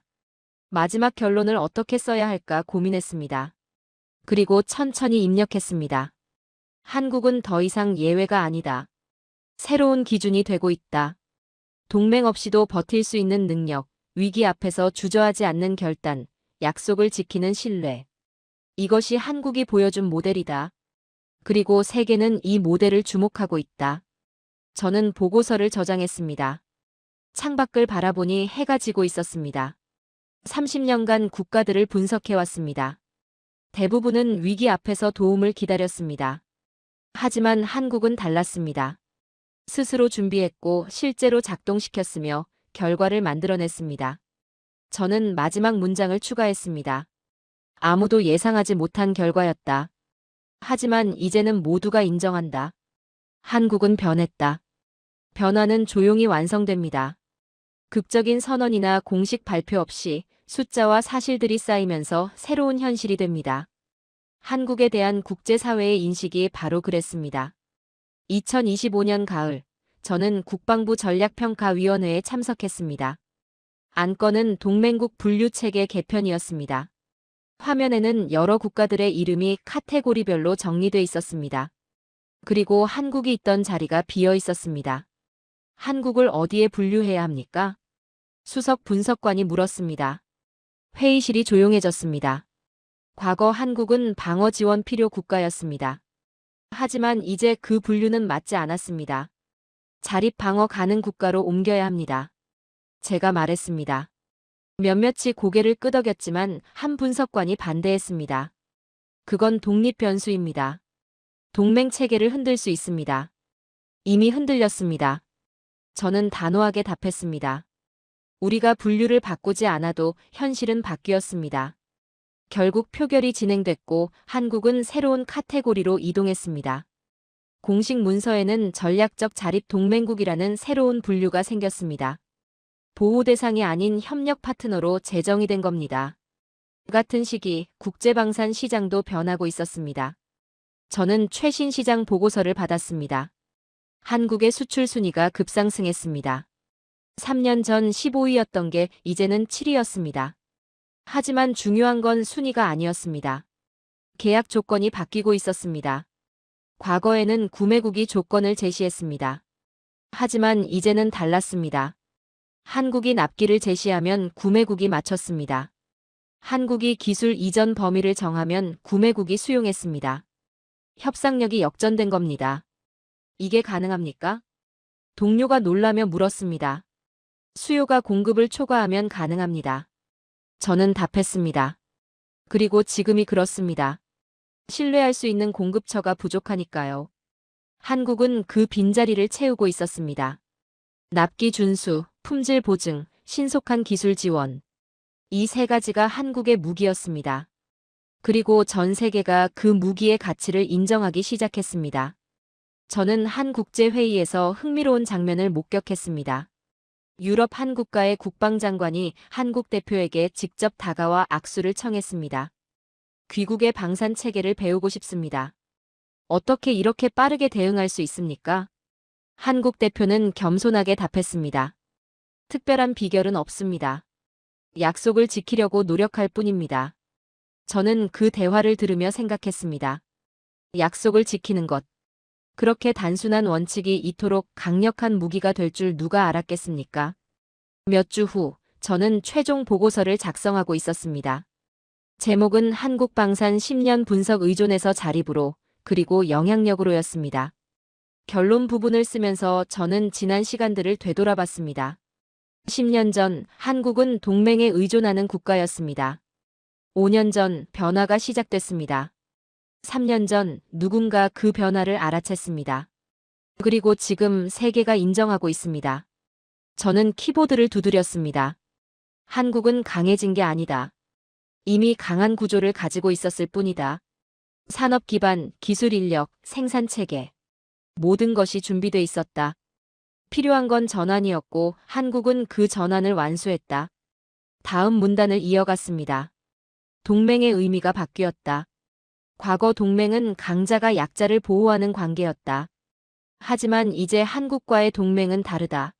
마지막 결론을 어떻게 써야 할까 고민했습니다. 그리고 천천히 입력했습니다. 한국은 더 이상 예외가 아니다. 새로운 기준이 되고 있다. 동맹 없이도 버틸 수 있는 능력, 위기 앞에서 주저하지 않는 결단, 약속을 지키는 신뢰. 이것이 한국이 보여준 모델이다. 그리고 세계는 이 모델을 주목하고 있다. 저는 보고서를 저장했습니다. 창밖을 바라보니 해가 지고 있었습니다. 30년간 국가들을 분석해왔습니다. 대부분은 위기 앞에서 도움을 기다렸습니다. 하지만 한국은 달랐습니다. 스스로 준비했고 실제로 작동시켰으며 결과를 만들어냈습니다. 저는 마지막 문장을 추가했습니다. 아무도 예상하지 못한 결과였다. 하지만 이제는 모두가 인정한다. 한국은 변했다. 변화는 조용히 완성됩니다. 극적인 선언이나 공식 발표 없이 숫자와 사실들이 쌓이면서 새로운 현실이 됩니다. 한국에 대한 국제사회의 인식이 바로 그랬습니다. 2025년 가을, 저는 국방부 전략평가위원회에 참석했습니다. 안건은 동맹국 분류체계 개편이었습니다. 화면에는 여러 국가들의 이름이 카테고리별로 정리돼 있었습니다. 그리고 한국이 있던 자리가 비어 있었습니다. 한국을 어디에 분류해야 합니까? 수석 분석관이 물었습니다. 회의실이 조용해졌습니다. 과거 한국은 방어 지원 필요 국가였습니다. 하지만 이제 그 분류는 맞지 않았습니다. 자립 방어 가능 국가로 옮겨야 합니다. 제가 말했습니다. 몇몇이 고개를 끄덕였지만 한 분석관이 반대했습니다. 그건 독립 변수입니다. 동맹 체계를 흔들 수 있습니다. 이미 흔들렸습니다. 저는 단호하게 답했습니다. 우리가 분류를 바꾸지 않아도 현실은 바뀌었습니다. 결국 표결이 진행됐고 한국은 새로운 카테고리로 이동했습니다. 공식 문서에는 전략적 자립 동맹국이라는 새로운 분류가 생겼습니다. 보호 대상이 아닌 협력 파트너로 제정이 된 겁니다. 같은 시기 국제방산 시장도 변하고 있었습니다. 저는 최신 시장 보고서를 받았습니다. 한국의 수출 순위가 급상승했습니다. 3년 전 15위였던 게 이제는 7위였습니다. 하지만 중요한 건 순위가 아니었습니다. 계약 조건이 바뀌고 있었습니다. 과거에는 구매국이 조건을 제시했습니다. 하지만 이제는 달랐습니다. 한국이 납기를 제시하면 구매국이 맞췄습니다. 한국이 기술 이전 범위를 정하면 구매국이 수용했습니다. 협상력이 역전된 겁니다. 이게 가능합니까? 동료가 놀라며 물었습니다. 수요가 공급을 초과하면 가능합니다. 저는 답했습니다. 그리고 지금이 그렇습니다. 신뢰할 수 있는 공급처가 부족하니까요. 한국은 그 빈자리를 채우고 있었습니다. 납기 준수, 품질 보증, 신속한 기술 지원. 이 세 가지가 한국의 무기였습니다. 그리고 전 세계가 그 무기의 가치를 인정하기 시작했습니다. 저는 한 국제회의에서 흥미로운 장면을 목격했습니다. 유럽 한 국가의 국방장관이 한국 대표에게 직접 다가와 악수를 청했습니다. 귀국의 방산 체계를 배우고 싶습니다. 어떻게 이렇게 빠르게 대응할 수 있습니까? 한국 대표는 겸손하게 답했습니다. 특별한 비결은 없습니다. 약속을 지키려고 노력할 뿐입니다. 저는 그 대화를 들으며 생각했습니다. 약속을 지키는 것. 그렇게 단순한 원칙이 이토록 강력한 무기가 될 줄 누가 알았겠습니까? 몇 주 후, 저는 최종 보고서를 작성하고 있었습니다. 제목은 한국 방산 10년 분석 의존에서 자립으로, 그리고 영향력으로였습니다. 결론 부분을 쓰면서 저는 지난 시간들을 되돌아봤습니다. 10년 전, 한국은 동맹에 의존하는 국가였습니다. 5년 전, 변화가 시작됐습니다. 3년 전 누군가 그 변화를 알아챘습니다. 그리고 지금 세계가 인정하고 있습니다. 저는 키보드를 두드렸습니다. 한국은 강해진 게 아니다. 이미 강한 구조를 가지고 있었을 뿐이다. 산업 기반, 기술 인력, 생산 체계. 모든 것이 준비돼 있었다. 필요한 건 전환이었고 한국은 그 전환을 완수했다. 다음 문단을 이어갔습니다. 동맹의 의미가 바뀌었다. 과거 동맹은 강자가 약자를 보호하는 관계였다. 하지만 이제 한국과의 동맹은 다르다.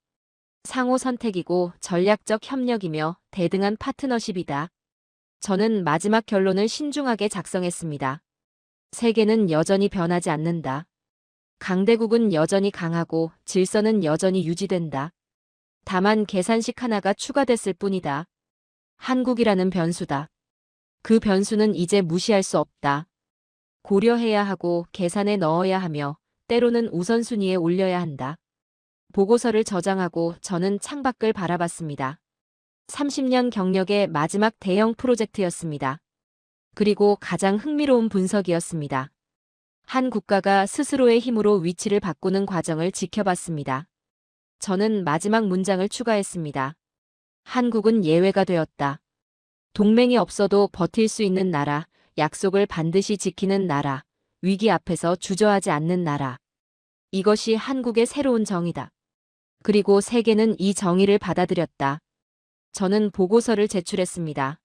상호 선택이고 전략적 협력이며 대등한 파트너십이다. 저는 마지막 결론을 신중하게 작성했습니다. 세계는 여전히 변하지 않는다. 강대국은 여전히 강하고 질서는 여전히 유지된다. 다만 계산식 하나가 추가됐을 뿐이다. 한국이라는 변수다. 그 변수는 이제 무시할 수 없다. 고려해야 하고 계산에 넣어야 하며 때로는 우선순위에 올려야 한다. 보고서를 저장하고 저는 창밖을 바라봤습니다. 30년 경력의 마지막 대형 프로젝트였습니다. 그리고 가장 흥미로운 분석이었습니다. 한 국가가 스스로의 힘으로 위치를 바꾸는 과정을 지켜봤습니다. 저는 마지막 문장을 추가했습니다. 한국은 예외가 되었다. 동맹이 없어도 버틸 수 있는 나라, 약속을 반드시 지키는 나라, 위기 앞에서 주저하지 않는 나라. 이것이 한국의 새로운 정의다. 그리고 세계는 이 정의를 받아들였다. 저는 보고서를 제출했습니다.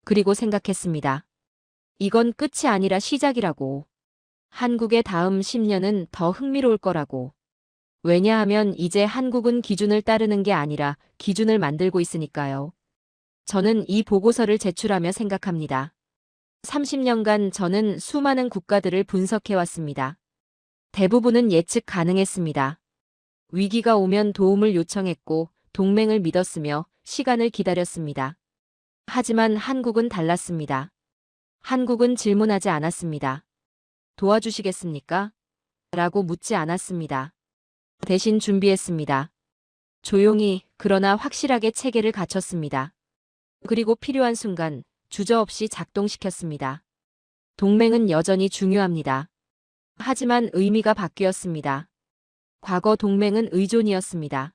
그리고 생각했습니다. 이건 끝이 아니라 시작이라고. 한국의 다음 10년은 더 흥미로울 거라고. 왜냐하면 이제 한국은 기준을 따르는 게 아니라 기준을 만들고 있으니까요. 저는 이 보고서를 제출하며 생각합니다. 30년간 저는 수많은 국가들을 분석해왔습니다. 대부분은 예측 가능했습니다. 위기가 오면 도움을 요청했고 동맹을 믿었으며 시간을 기다렸습니다. 하지만 한국은 달랐습니다. 한국은 질문하지 않았습니다. 도와주시겠습니까? 라고 묻지 않았습니다. 대신 준비했습니다. 조용히 그러나 확실하게 체계를 갖췄습니다. 그리고 필요한 순간 주저없이 작동시켰습니다. 동맹은 여전히 중요합니다. 하지만 의미가 바뀌었습니다. 과거 동맹은 의존이었습니다.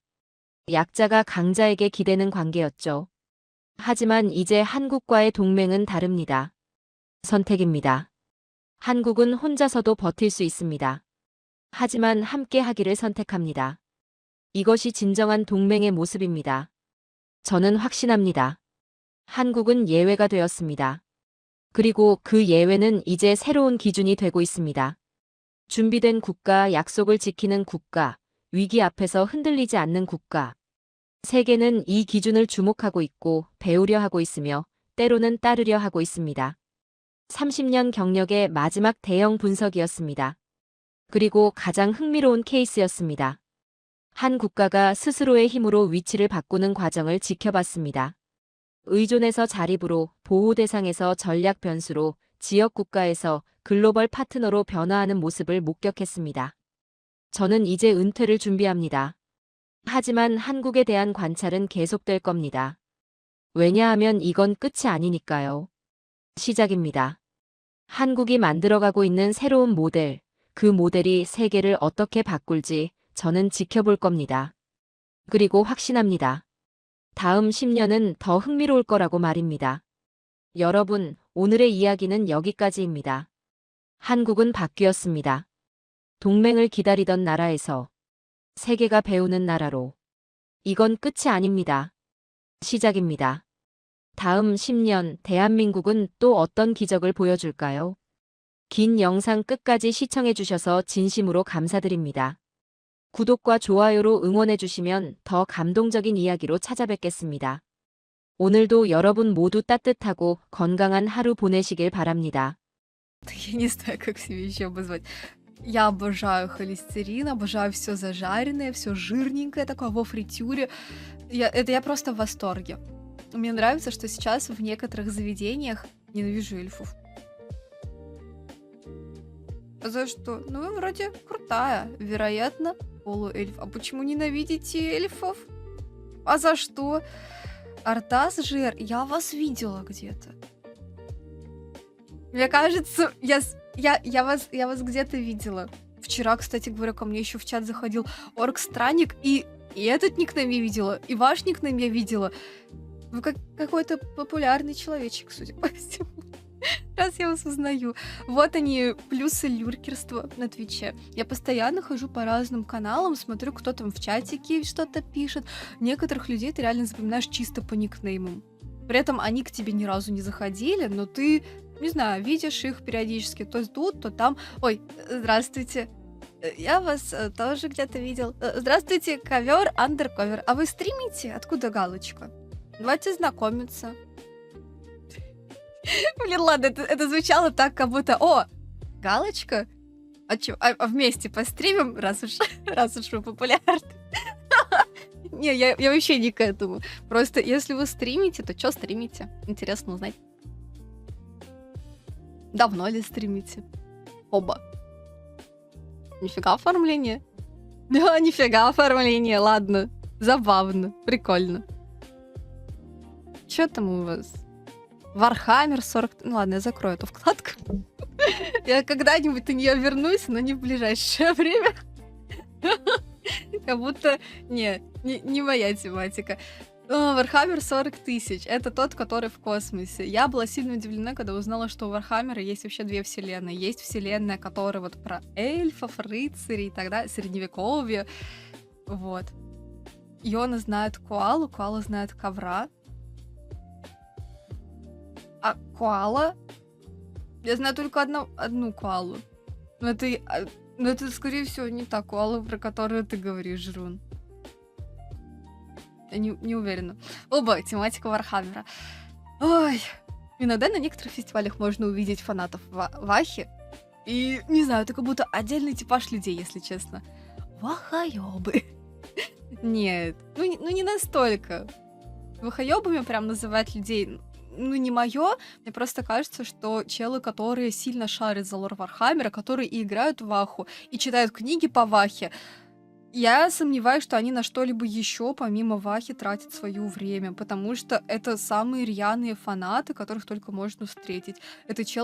약자가 강자에게 기대는 관계였죠. 하지만 이제 한국과의 동맹은 다릅니다. 선택입니다. 한국은 혼자서도 버틸 수 있습니다. 하지만 함께 하기를 선택합니다. 이것이 진정한 동맹의 모습입니다. 저는 확신합니다. 한국은 예외가 되었습니다. 그리고 그 예외는 이제 새로운 기준이 되고 있습니다. 준비된 국가, 약속을 지키는 국가, 위기 앞에서 흔들리지 않는 국가. 세계는 이 기준을 주목하고 있고 배우려 하고 있으며 때로는 따르려 하고 있습니다. 30년 경력의 마지막 대형 분석이었습니다. 그리고 가장 흥미로운 케이스였습니다. 한 국가가 스스로의 힘으로 위치를 바꾸는 과정을 지켜봤습니다. 의존에서 자립으로, 보호 대상에서 전략 변수로, 지역 국가에서 글로벌 파트너로 변화하는 모습을 목격했습니다. 저는 이제 은퇴를 준비합니다. 하지만 한국에 대한 관찰은 계속될 겁니다. 왜냐하면 이건 끝이 아니니까요. 시작입니다. 한국이 만들어가고 있는 새로운 모델, 그 모델이 세계를 어떻게 바꿀지 저는 지켜볼 겁니다. 그리고 확신합니다. 다음 10년은 더 흥미로울 거라고 말입니다. 여러분, 오늘의 이야기는 여기까지입니다. 한국은 바뀌었습니다. 동맹을 기다리던 나라에서 세계가 배우는 나라로. 이건 끝이 아닙니다. 시작입니다. 다음 10년 대한민국은 또 어떤 기적을 보여줄까요? 긴 영상 끝까지 시청해주셔서 진심으로 감사드립니다. 구독과 좋아요로 응원해주시면 더 감동적인 이야기로 찾아뵙겠습니다. 오늘도 여러분 모두 따뜻하고 건강한 하루 보내시길 바랍니다. Я не знаю, как себя еще обозвать. Я обожаю холестерин, обожаю все зажаренное, все жирненькое такое во фритюре. Я просто в восторге. Мне нравится, что сейчас в некоторых заведениях ненавижу эльфов. За что? Ну, вы вроде крутая. Вероятно, полуэльф. А почему ненавидите эльфов? А за что? Артас Жер, я вас видела где-то. Мне кажется, я вас где-то видела. Вчера, кстати говоря, ко мне еще в чат заходил Орк-странник, и этот никнейм я видела, и ваш никнейм я видела. Вы какой-то популярный человечек, судя по всему. Раз я вас узнаю. Вот они, плюсы люркерства на Твиче. Я постоянно хожу по разным каналам, смотрю, кто там в чатике что-то пишет. Некоторых людей ты реально запоминаешь чисто по никнеймам. При этом они к тебе ни разу не заходили, но ты, не знаю, видишь их периодически. То тут, то там. Ой, здравствуйте. Я вас тоже где-то видел. Здравствуйте, ковер, андерковер. А вы стримите? Откуда галочка? Давайте знакомиться. Блин, ладно, это звучало так, как будто... О, галочка? А чё? А вместе постримим, раз уж вы популярны? Не, я вообще не к этому. Просто если вы стримите, то чё стримите? Интересно узнать. Давно ли стримите? Оба. Нифига оформление. Да, нифига оформление, ладно. Забавно, прикольно. Чё там у вас? Вархаммер 40... Ну ладно, я закрою эту вкладку. Я когда-нибудь на нее вернусь, но не в ближайшее время. Как будто не моя тематика. Warhammer 40 тысяч. Это тот, который в космосе. Я была сильно удивлена, когда узнала, что у Вархаммера есть вообще две вселенные. Есть вселенная, которая вот про эльфов, рыцарей и так далее, средневековье. Вот. Йона знает Коалу, Коала знает Ковра. А Коала... Я знаю только одну Коалу. Но это, скорее всего, не та Коала, про которую ты говоришь, Рун. Я не уверена. Оба, тематика Вархаммера. Ой. Иногда на некоторых фестивалях можно увидеть фанатов Вахи. И, не знаю, это как будто отдельный типаж людей, если честно. Вахаёбы. Нет, ну не настолько. Вахаёбами прям называть людей, ну не моё. Мне просто кажется, что челы, которые сильно шарят за лор Вархаммера, которые и играют в Ваху, и читают книги по Вахе, я сомневаюсь, что они на что-либо еще помимо Вахи тратят свое время, потому что это самые рьяные фанаты, которых только можно встретить. Это чел,